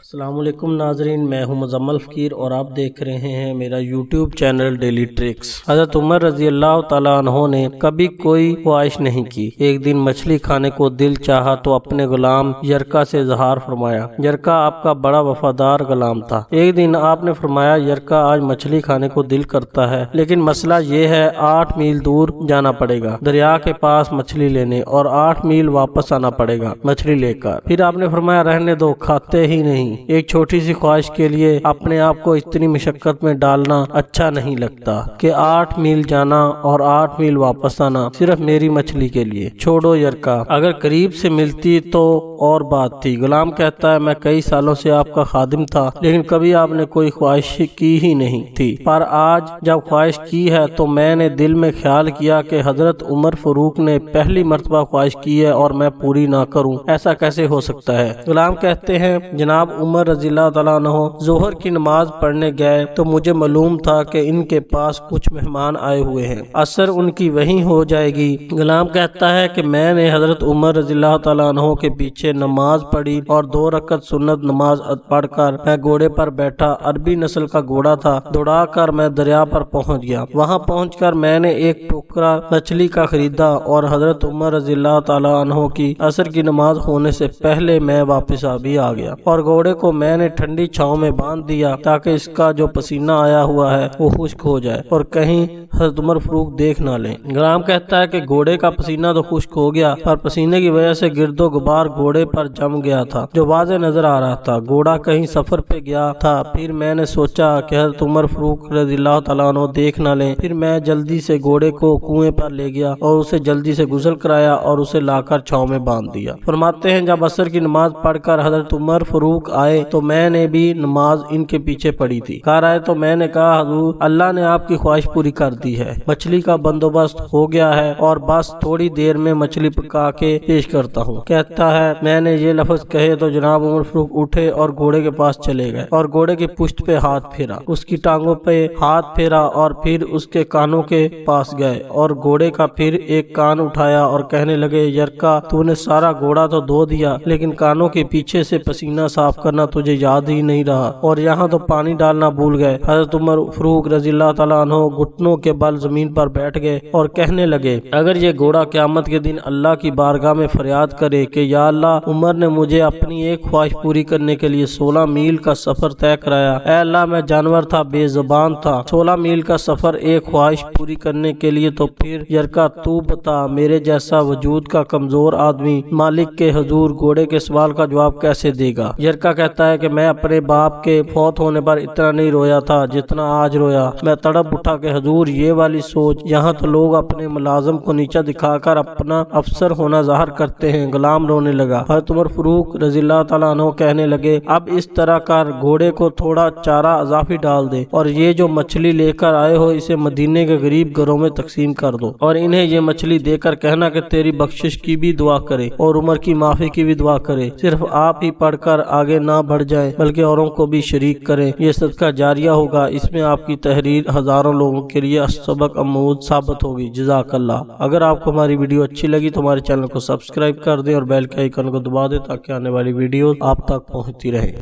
السلام علیکم ناظرین، میں ہوں مزمل فقیر اور آپ دیکھ رہے ہیں میرا یوٹیوب چینل ڈیلی ٹرکس۔ حضرت عمر رضی اللہ تعالیٰ عنہ نے کبھی کوئی خواہش نہیں کی۔ ایک دن مچھلی کھانے کو دل چاہا تو اپنے غلام یرکا سے اظہار فرمایا۔ یرکا آپ کا بڑا وفادار غلام تھا۔ ایک دن آپ نے فرمایا، یرکا آج مچھلی کھانے کو دل کرتا ہے، لیکن مسئلہ یہ ہے 8 میل دور جانا پڑے گا دریا کے پاس مچھلی لینے، اور 8 میل واپس آنا پڑے گا مچھلی لے کر۔ پھر آپ نے فرمایا، رہنے دو، کھاتے ہی نہیں۔ ایک چھوٹی سی خواہش کے لیے اپنے آپ کو اتنی مشقت میں ڈالنا اچھا نہیں لگتا کہ 8 میل جانا اور 8 میل واپس آنا صرف میری مچھلی کے لیے۔ چھوڑو یرکا، اگر قریب سے ملتی تو اور بات تھی۔ غلام کہتا ہے، میں کئی سالوں سے آپ کا خادم تھا، لیکن کبھی آپ نے کوئی خواہش کی ہی نہیں تھی، پر آج جب خواہش کی ہے تو میں نے دل میں خیال کیا کہ حضرت عمر فاروق نے پہلی مرتبہ خواہش کی ہے اور میں پوری نہ کروں، ایسا کیسے ہو سکتا ہے؟ غلام کہتے ہیں، جناب عمر رضی اللہ تعالیٰ عنہ ظہر کی نماز پڑھنے گئے تو مجھے معلوم تھا کہ ان کے پاس کچھ مہمان آئے ہوئے ہیں، عصر ان کی وہیں ہو جائے گی۔ غلام کہتا ہے کہ میں نے حضرت عمر رضی اللہ تعالیٰ عنہ کے پیچھے نماز پڑھی اور 2 رکعت سنت نماز پڑھ کر میں گھوڑے پر بیٹھا۔ عربی نسل کا گھوڑا تھا۔ دوڑا کر میں دریا پر پہنچ گیا۔ وہاں پہنچ کر میں نے ایک ٹوکرا مچھلی کا خریدا اور حضرت عمر رضی اللہ تعالیٰ عنہ کی عصر کی نماز ہونے سے پہلے میں واپس بھی آ گیا، اور گھوڑے کو میں نے ٹھنڈی چھاؤں میں باندھ دیا تاکہ اس کا جو پسینہ آیا ہوا ہے وہ خشک ہو جائے اور کہیں حضرت عمر فاروق دیکھ نہ لیں۔ غلام کہتا ہے کہ گھوڑے کا پسینہ تو خشک ہو گیا، پر پسینے کی وجہ سے گرد و غبار گھوڑے پر جم گیا تھا جو واضح نظر آ رہا تھا۔ گھوڑا کہیں سفر پہ گیا تھا۔ پھر میں نے سوچا کہ حضرت عمر فاروق رضی اللہ تعالیٰ عنہ دیکھ نہ لیں۔ پھر میں جلدی سے گھوڑے کو کنویں پر لے گیا اور اسے جلدی سے غسل کرایا اور اسے لا کر چھاؤں میں باندھ دیا۔ فرماتے ہیں، جب عصر کی نماز پڑھ کر حضرت عمر فاروق آئے تو میں نے بھی نماز ان کے پیچھے پڑھی تھی۔ گھر آئے تو میں نے کہا، حضور اللہ نے آپ کی خواہش پوری کر دی ہے، مچھلی کا بندوبست ہو گیا ہے اور بس تھوڑی دیر میں مچھلی پکا کے پیش کرتا ہوں۔ کہتا ہے، میں نے یہ لفظ کہے تو جناب عمر فاروق اٹھے اور گھوڑے کے پاس چلے گئے اور گھوڑے کی پشت پہ ہاتھ پھیرا، اس کی ٹانگوں پہ ہاتھ پھیرا اور پھر اس کے کانوں کے پاس گئے اور گھوڑے کا پھر ایک کان اٹھایا اور کہنے لگے، یرکا تو نے سارا گھوڑا تو دھو دیا، لیکن کانوں کے پیچھے سے پسینہ صاف کرنا تجھے یاد ہی نہیں رہا، اور یہاں تو پانی ڈالنا بھول گئے۔ حضرت عمر فاروق رضی اللہ تعالیٰ عنہ گھٹنوں کے بل زمین پر بیٹھ گئے اور کہنے لگے، اگر یہ گھوڑا قیامت کے دن اللہ کی بارگاہ میں فریاد کرے کہ یا اللہ، عمر نے مجھے اپنی ایک خواہش پوری کرنے کے لیے 16 میل کا سفر طے کرایا، اے اللہ میں جانور تھا، بے زبان تھا، 16 میل کا سفر ایک خواہش پوری کرنے کے لیے، تو پھر یرکا تو بتا، میرے جیسا وجود کا کمزور آدمی مالک کے حضور گھوڑے کے سوال کا جواب کیسے دے گا؟ یرکا کہتا ہے کہ میں اپنے باپ کے فوت ہونے پر اتنا نہیں رویا تھا جتنا آج رویا۔ میں تڑپ اٹھا کہ حضور یہ والی سوچ، یہاں تو لوگ اپنے ملازم کو نیچا دکھا کر اپنا افسر ہونا ظاہر کرتے ہیں۔ غلام رونے لگا۔ حضرت عمر فاروق رضی اللہ تعالیٰ عنہ کہنے لگے، اب اس طرح کر، گھوڑے کو تھوڑا چارہ اضافی ڈال دے اور یہ جو مچھلی لے کر آئے ہو اسے مدینے کے غریب گھروں میں تقسیم کر دو، اور انہیں یہ مچھلی دے کر کہنا کہ تیری بخشش کی بھی دعا کرے اور عمر کی معافی کی بھی دعا کرے۔ صرف آپ ہی پڑھ کر آگے نہ بڑھ جائیں بلکہ اوروں کو بھی شریک کریں، یہ صدقہ جاریہ ہوگا، اس میں آپ کی تحریر ہزاروں لوگوں کے لیے سبق اموز ثابت ہوگی۔ جزاک اللہ۔ اگر آپ کو ہماری ویڈیو اچھی لگی تو ہمارے چینل کو سبسکرائب کر دیں اور بیل کے آئیکن کو دبا دیں تاکہ آنے والی ویڈیوز آپ تک پہنچتی رہیں۔